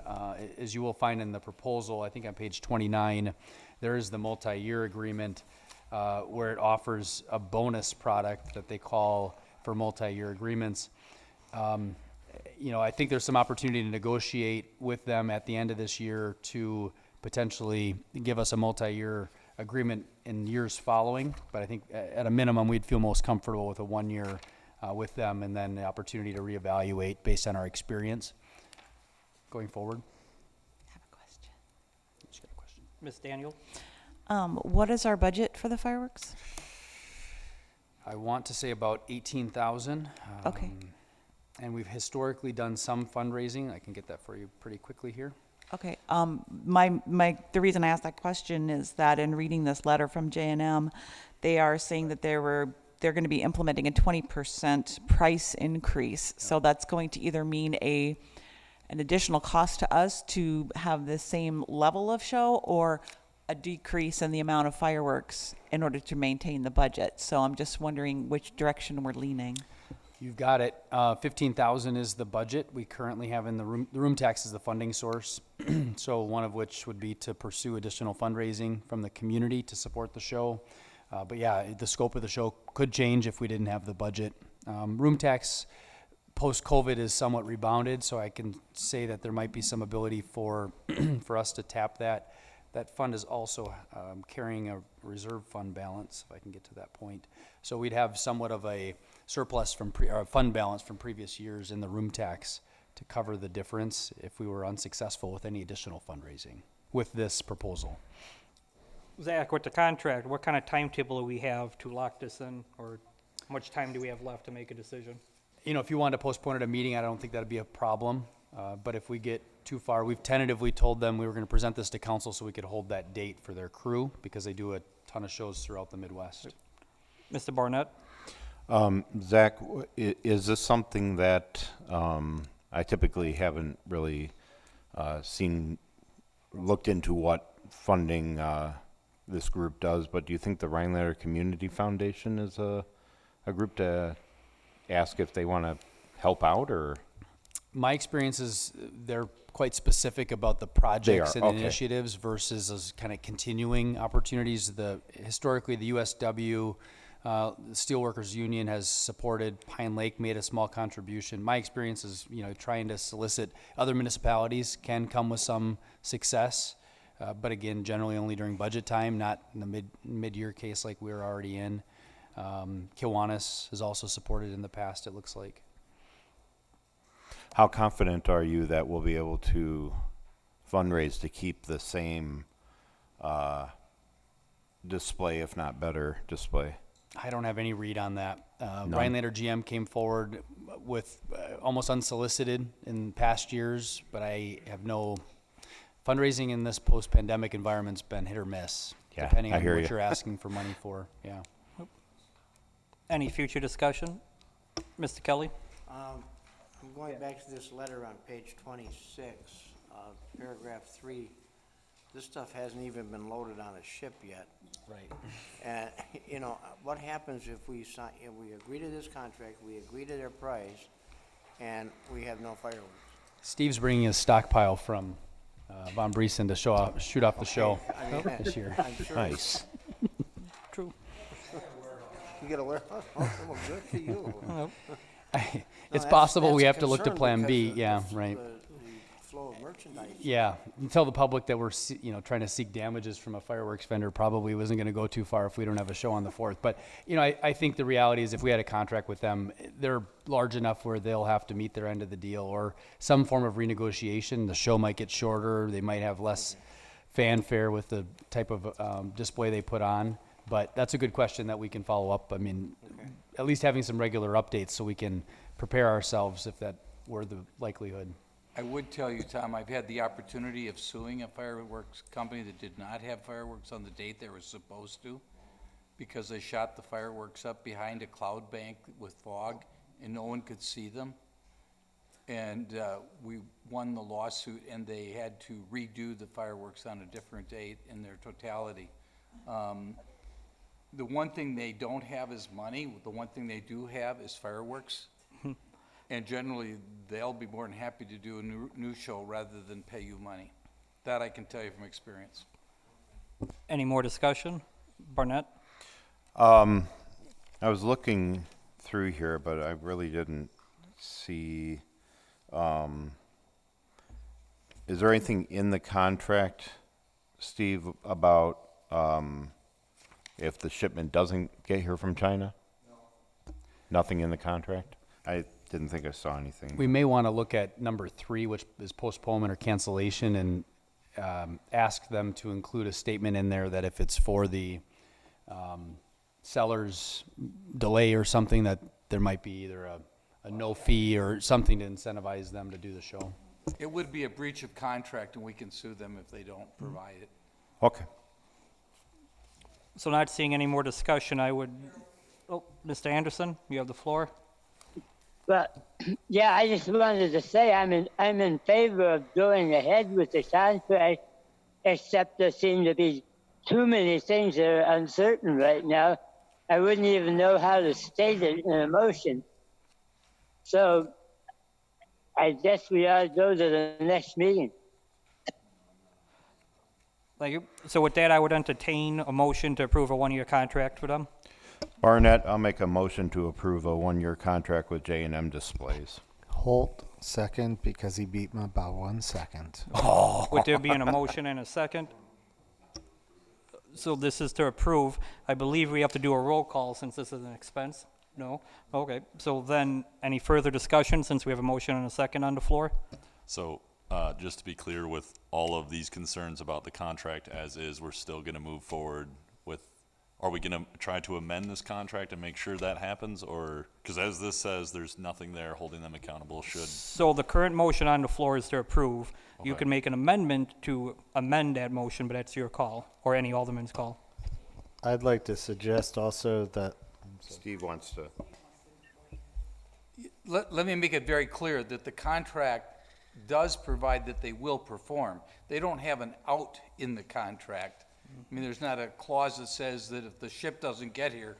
as you will find in the proposal, I think on page 29, there is the multi-year agreement where it offers a bonus product that they call for multi-year agreements. I think there's some opportunity to negotiate with them at the end of this year to potentially give us a multi-year agreement in years following, but I think at a minimum we'd feel most comfortable with a 1 year with them, and then the opportunity to reevaluate based on our experience going forward. I have a question. Just got a question. Ms. Daniel? What is our budget for the fireworks? I want to say about 18,000. Okay. And we've historically done some fundraising. I can get that for you pretty quickly here. Okay. The reason I asked that question is that in reading this letter from J&M, they are saying that they're going to be implementing a 20% price increase. So that's going to either mean an additional cost to us to have the same level of show, or a decrease in the amount of fireworks in order to maintain the budget. So I'm just wondering which direction we're leaning. You've got it. 15,000 is the budget we currently have in the room. The room tax is the funding source. So one of which would be to pursue additional fundraising from the community to support the show. But yeah, the scope of the show could change if we didn't have the budget. Room tax post-COVID is somewhat rebounded, so I can say that there might be some ability for us to tap that. That fund is also carrying a reserve fund balance, if I can get to that point. So we'd have somewhat of a surplus from fund balance from previous years in the room tax to cover the difference if we were unsuccessful with any additional fundraising with this proposal. Zach, with the contract, what kind of timetable do we have to lock this in, or how much time do we have left to make a decision? If you wanted to postpone it a meeting, I don't think that'd be a problem. But if we get too far, we've tentatively told them we were going to present this to council so we could hold that date for their crew, because they do a ton of shows throughout the Midwest. Mr. Barnett? Zach, is this something that I typically haven't really looked into what funding this group does, but do you think the Rhinelander Community Foundation is a group to ask if they want to help out, or? My experience is they're quite specific about the projects and okay. initiatives versus those kind of continuing opportunities. Historically, the USW, the Steelworkers Union, has supported. Pine Lake made a small contribution. My experience is, trying to solicit other municipalities can come with some success, but again, generally only during budget time, not in the mid-year case like we're already in. Kiwanis has also supported in the past, it looks like. How confident are you that we'll be able to fundraise to keep the same display, if not better display? I don't have any read on that. Rhinelander GM came forward with almost unsolicited in past years, but I have no fundraising in this post-pandemic environment's been hit or miss, depending on what you're asking for money for. Yeah. Any future discussion? Mr. Kelly? I'm going back to this letter on page 26, paragraph 3. This stuff hasn't even been loaded on a ship yet. Right. And, what happens if we agree to this contract, we agree to their price, and we have no fireworks? Steve's bringing his stockpile from Von Briesen to shoot off the show this year. I'm sure. Nice. True. You gotta learn. Oh, good for you. It's that's- possible we that's have to look to concern Plan B, because yeah, of right. the flow of merchandise. Yeah, and tell the public that we're, trying to seek damages from a fireworks vendor probably wasn't gonna go too far if we don't have a show on the 4th. But, I think the reality is if we had a contract with them, they're large enough where they'll have to meet their end of the deal or some form of renegotiation. The show might get shorter, they might have less fanfare with the type of display they put on. But that's a good question that we can follow up. I mean, at least having some regular updates so we can prepare ourselves if that were the likelihood. I would tell you, Tom, I've had the opportunity of suing a fireworks company that did not have fireworks on the date they were supposed to, because they shot the fireworks up behind a cloud bank with fog, and no one could see them. And we won the lawsuit, and they had to redo the fireworks on a different date in their totality. The one thing they don't have is money. The one thing they do have is fireworks. And generally, they'll be more than happy to do a new show rather than pay you money. That I can tell you from experience. Any more discussion? Barnett? I was looking through here, but I really didn't see, is there anything in the contract, Steve, about, if the shipment doesn't get here from China? No. Nothing in the contract? I didn't think I saw anything. We may want to look at number 3, which is postponement or cancellation, and ask them to include a statement in there that if it's for the seller's delay or something, that there might be either a no fee or something to incentivize them to do the show. It would be a breach of contract, and we can sue them if they don't provide it. Okay. So not seeing any more discussion, I would, Mr. Anderson, you have the floor. But yeah, I just wanted to say I'm in favor of going ahead with the contract, except there seem to be too many things that are uncertain right now. I wouldn't even know how to state it in a motion. So I guess we ought to go to the next meeting. Thank you. So with that, I would entertain a motion to approve a 1-year contract for them. Barnett, I'll make a motion to approve a 1-year contract with J&M Displays. Holt, second, because he beat me by 1 second. Would there be a motion and a second? So this is to approve. I believe we have to do a roll call since this is an expense. No? Okay. So then, any further discussion since we have a motion and a second on the floor? So, just to be clear, with all of these concerns about the contract as is, we're still gonna move forward with, are we gonna try to amend this contract and make sure that happens, or, because as this says, there's nothing there holding them accountable should, So the current motion on the floor is to approve. You Okay. can make an amendment to amend that motion, but that's your call, or any alderman's call. I'd like to suggest also that Steve wants to. Let me make it very clear that the contract does provide that they will perform. They don't have an out in the contract. I mean, there's not a clause that says that if the ship doesn't get here,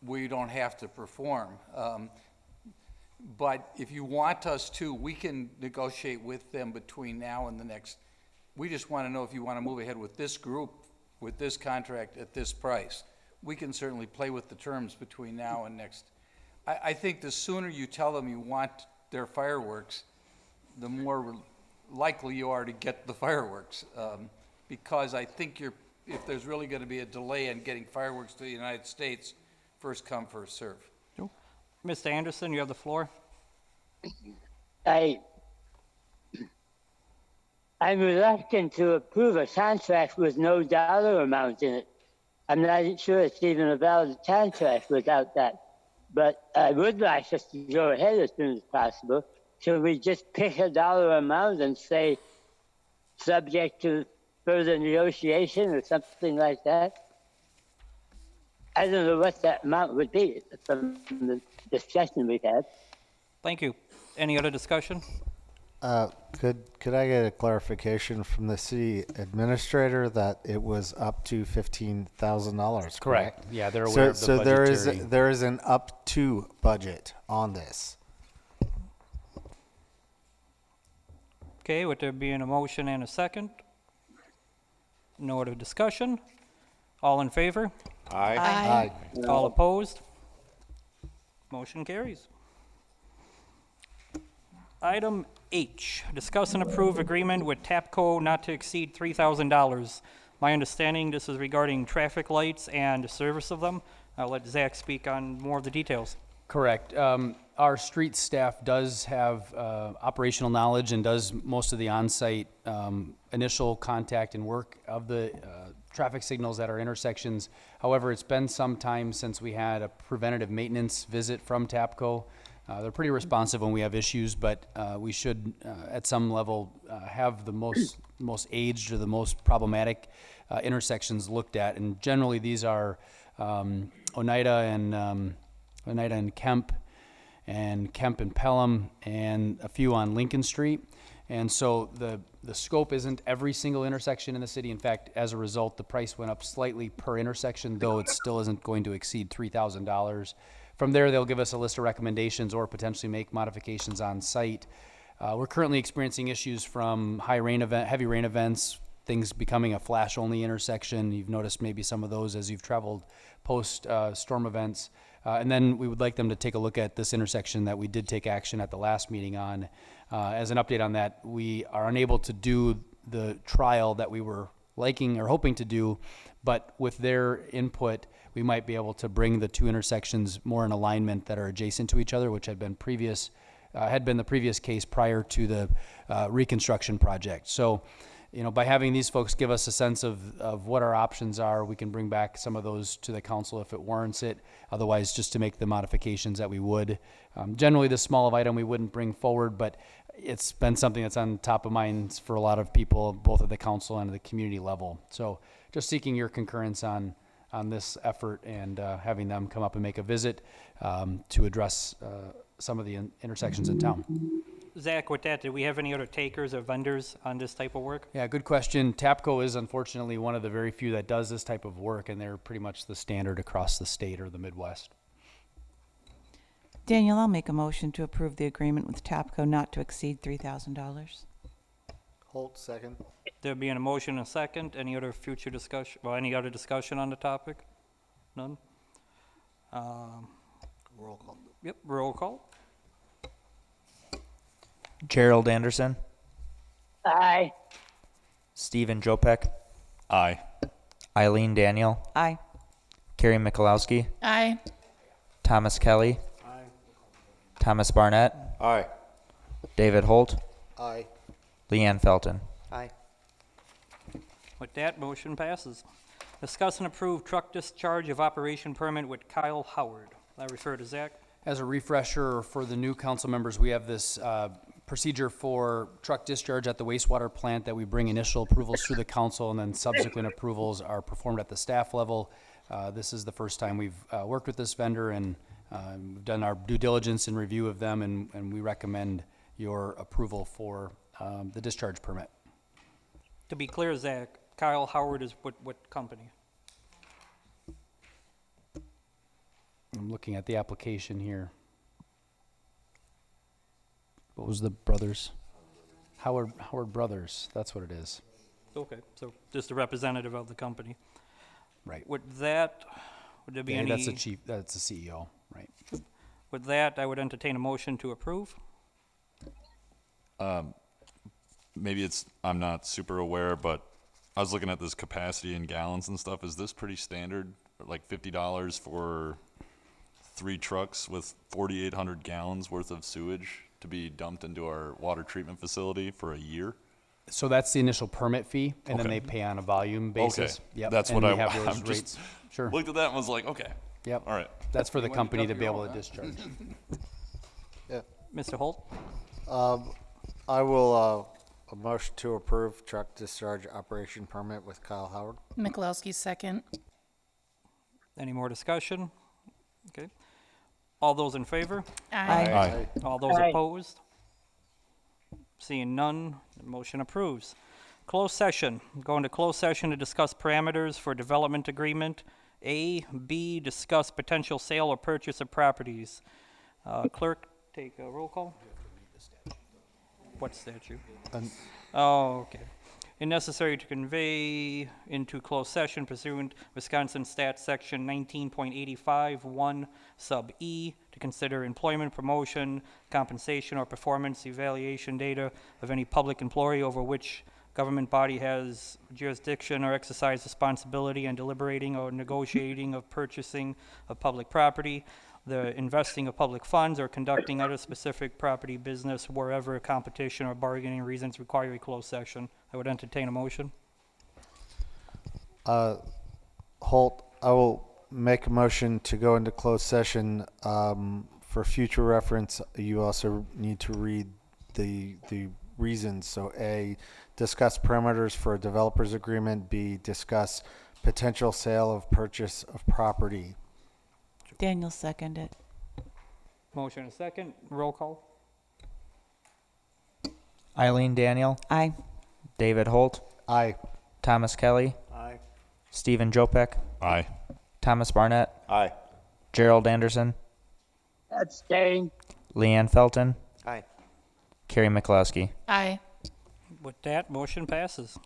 we don't have to perform. But if you want us to, we can negotiate with them between now and the next. We just want to know if you want to move ahead with this group, with this contract at this price. We can certainly play with the terms between now and next. I think the sooner you tell them you want their fireworks, the more likely you are to get the fireworks. Because I think if there's really going to be a delay in getting fireworks to the United States, first come, first serve. Mr. Anderson, you have the floor. I'm reluctant to approve a contract with no dollar amount in it. I'm not sure it's even a valid contract without that. But I would like us to go ahead as soon as possible. Should we just pick a dollar amount and say subject to further negotiation or something like that? I don't know what that amount would be from the discussion we've had. Thank you. Any other discussion? could I get a clarification from the city administrator that it was up to $15,000? Correct. Yeah, they're aware of the So budgetary. there is an up to budget on this. Okay, with there being a motion and a second. No other discussion? All in favor? Aye. Aye. All opposed? Motion carries. Item H, discuss and approve agreement with TAPCO not to exceed $3,000. My understanding, this is regarding traffic lights and service of them. I'll let Zach speak on more of the details. Correct. Our street staff does have operational knowledge and does most of the on-site initial contact and work of the traffic signals at our intersections. However, it's been some time since we had a preventative maintenance visit from TAPCO. They're pretty responsive when we have issues, but we should, at some level, have the most aged or the most problematic intersections looked at. And generally, these are Oneida and Kemp and Pelham, and a few on Lincoln Street. And so the scope isn't every single intersection in the city. In fact, as a result, the price went up slightly per intersection, though it still isn't going to exceed $3,000. From there, they'll give us a list of recommendations or potentially make modifications on site. We're currently experiencing issues from heavy rain events, things becoming a flash-only intersection. You've noticed maybe some of those as you've traveled post storm events. And then we would like them to take a look at this intersection that we did take action at the last meeting on. As an update on that, we are unable to do the trial that we were liking or hoping to do, but with their input, we might be able to bring the two intersections more in alignment that are adjacent to each other, which had been the previous case prior to the reconstruction project. So, you know, by having these folks give us a sense of what our options are, we can bring back some of those to the council if it warrants it. Otherwise, just to make the modifications that we would. Generally, this small of item we wouldn't bring forward, but it's been something that's on top of minds for a lot of people, both at the council and at the community level. So just seeking your concurrence on this effort and having them come up and make a visit to address some of the intersections in town. Zach, with that, do we have any other takers or vendors on this type of work? Yeah, good question. TAPCO is unfortunately one of the very few that does this type of work, and they're pretty much the standard across the state or the Midwest. Daniel, I'll make a motion to approve the agreement with TAPCO not to exceed $3,000. Holt, second. There being a motion and a second, any other future discussion, or any other discussion on the topic? None? Roll call. Yep, roll call. Gerald Anderson, Aye. Stephen Jopek, Aye. Eileen Daniel, Aye. Carrie Mikulowski, Aye. Thomas Kelly, Thomas Barnett, Aye. David Holt, Aye. Leanne Felton. Aye. With that, motion passes. Discuss and approve truck discharge of operation permit with Kyle Howard. I refer to Zach. As a refresher for the new council members, we have this procedure for truck discharge at the wastewater plant that we bring initial approvals through the council, and then subsequent approvals are performed at the staff level. This is the first time we've worked with this vendor, and we've done our due diligence and review of them, and we recommend your approval for the discharge permit. To be clear, Zach, Kyle Howard is what company? I'm looking at the application here. What was the brothers? Howard Brothers, that's what it is. Okay, so just a representative of the company. Right. Would there be Yeah, any? that's the CEO, right? With that, I would entertain a motion to approve. Maybe I'm not super aware, but I was looking at this capacity in gallons and stuff. Is this pretty standard? Like $50 for 3 trucks with 4,800 gallons worth of sewage to be dumped into our water treatment facility for a year? So that's the initial permit fee, and then Okay. they pay on a volume basis. Okay. Yep. That's and what we have those I'm rates. just Sure. looked at that and was like, okay. Yep. All right. That's for the You wanna company to dump be your able own, to huh? discharge. Yeah. Mr. Holt? I will, a motion to approve truck discharge operation permit with Kyle Howard. Mikulowski, second. Any more discussion? Okay. All those in favor? Aye. Aye. All those Aye. opposed? Seeing none, the motion approves. Closed session. Go into closed session to discuss parameters for development agreement. A, B, discuss potential sale or purchase of properties. Clerk, take a roll call. What statute? Oh, okay. and necessary to convey into closed session pursuant Wisconsin Stat Section 19.85, 1 sub E, to consider employment, promotion, compensation, or performance evaluation data of any public employee over which government body has jurisdiction or exercise responsibility in deliberating or negotiating of purchasing of public property, the investing of public funds, or conducting other specific property business wherever competition or bargaining reasons require a closed session. I would entertain a motion. Holt, I will make a motion to go into closed session. For future reference, you also need to read the reasons. So A, discuss parameters for a developer's agreement. B, discuss potential sale of purchase of property. Daniel seconded. Motion and a second. Roll call. Eileen Daniel, Aye. David Holt, Aye. Thomas Kelly, Aye. Stephen Jopek, Aye. Thomas Barnett, Aye. Gerald Anderson, Abstain. Leanne Felton, Aye. Carrie Mikulowski. Aye. With that, motion passes.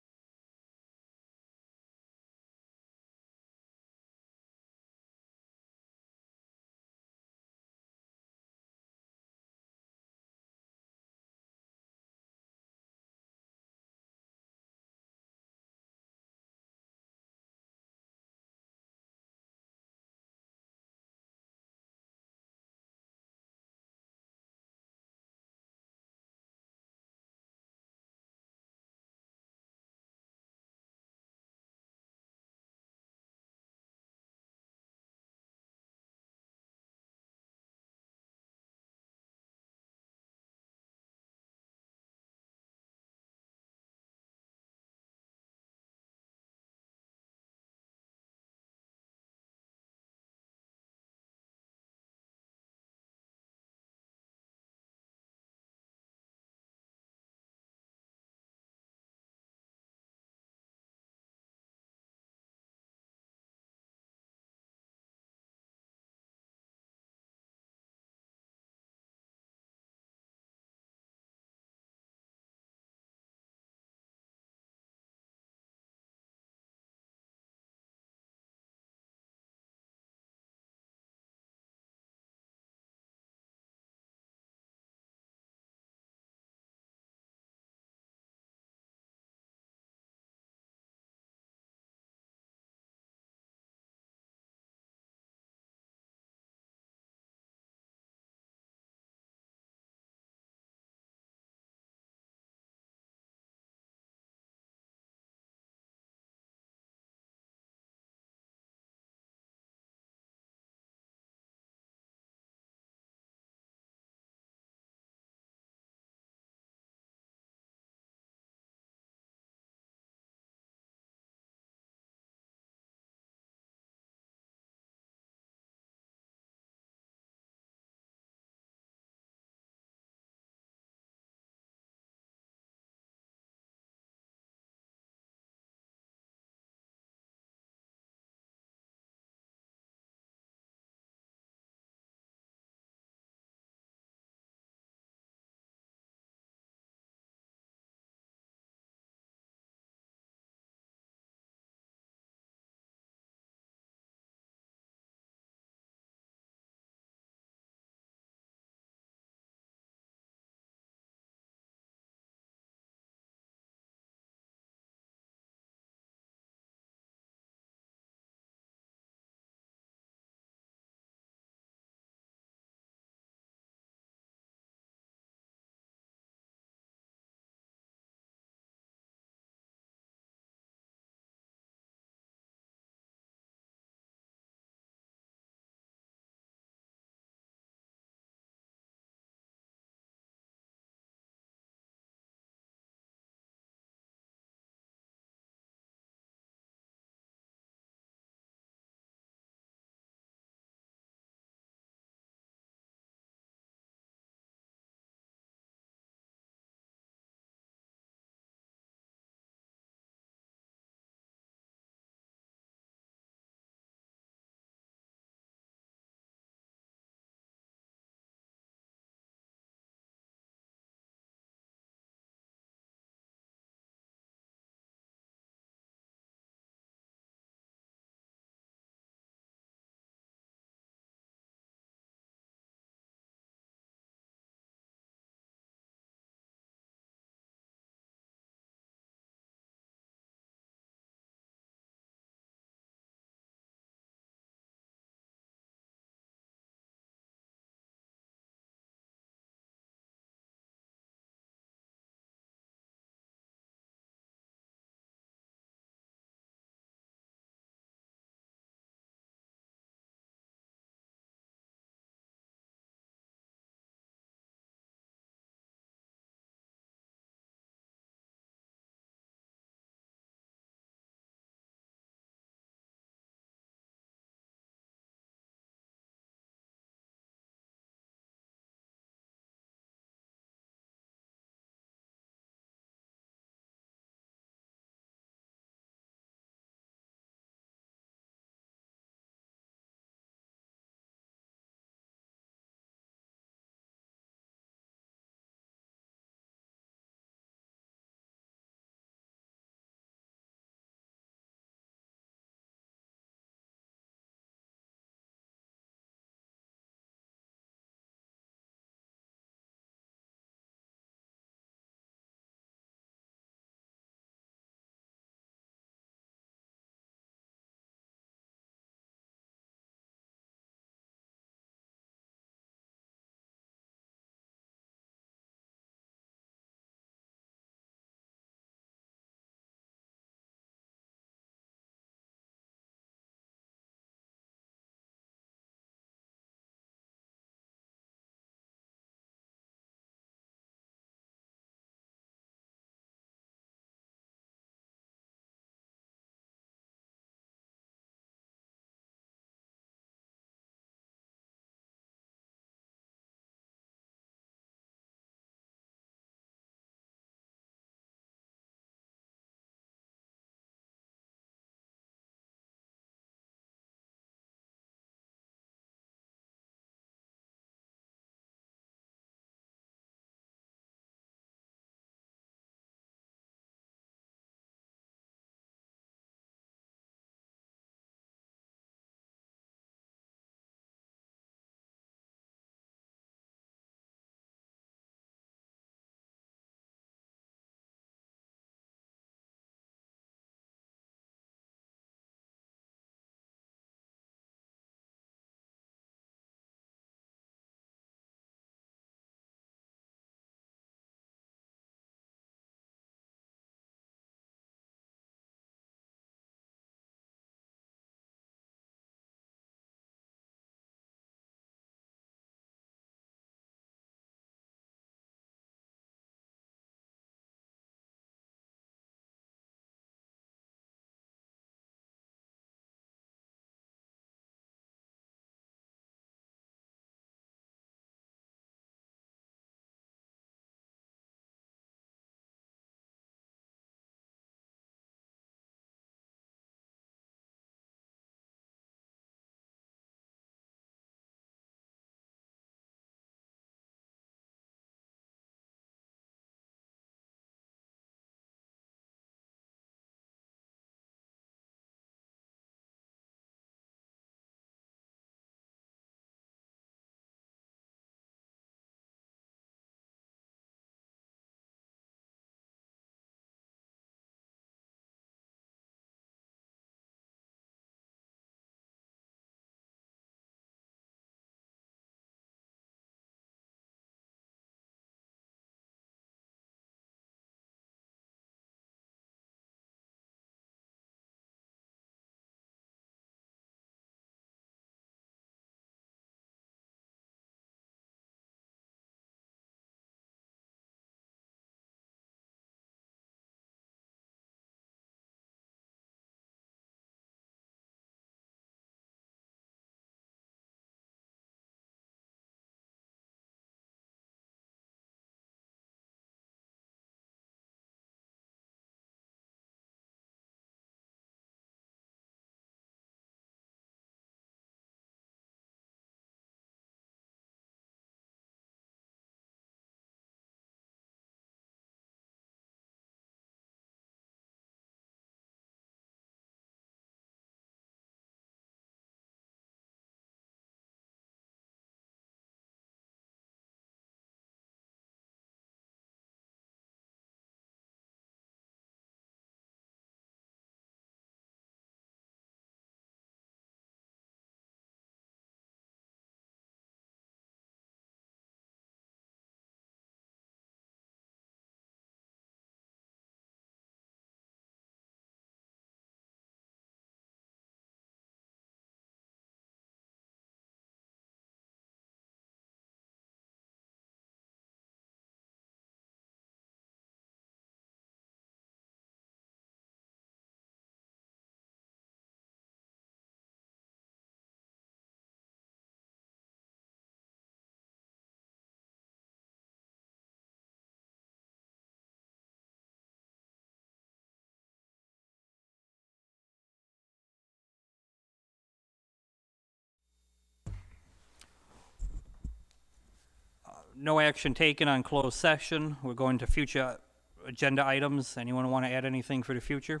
No action taken on closed session. We're going to future agenda items. Anyone want to add anything for the future?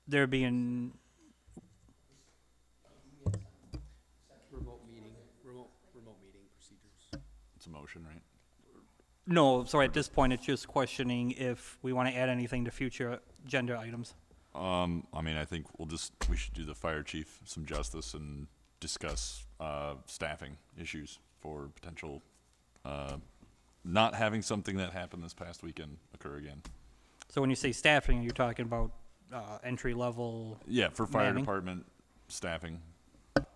There being, Remote meeting procedures. It's a motion, right? no, sorry, at this point, it's just questioning if we want to add anything to future agenda items. I mean, I think we should do the fire chief some justice and discuss, staffing issues for potential, not having something that happened this past weekend occur again. So when you say staffing, you're talking about entry level? Yeah, for fire manning? department staffing. Okay.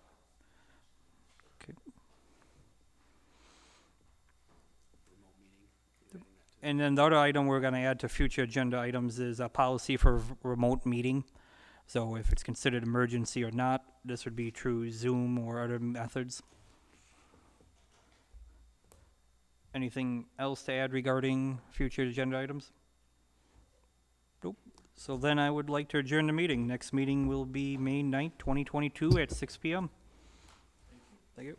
And then the other item we're going to add to future agenda items is a policy for remote meeting. So if it's considered emergency or not, this would be through Zoom or other methods. Anything else to add regarding future agenda items? Nope. So then I would like to adjourn the meeting. Next meeting will be May 9th, 2022 at 6 p.m. Thank you.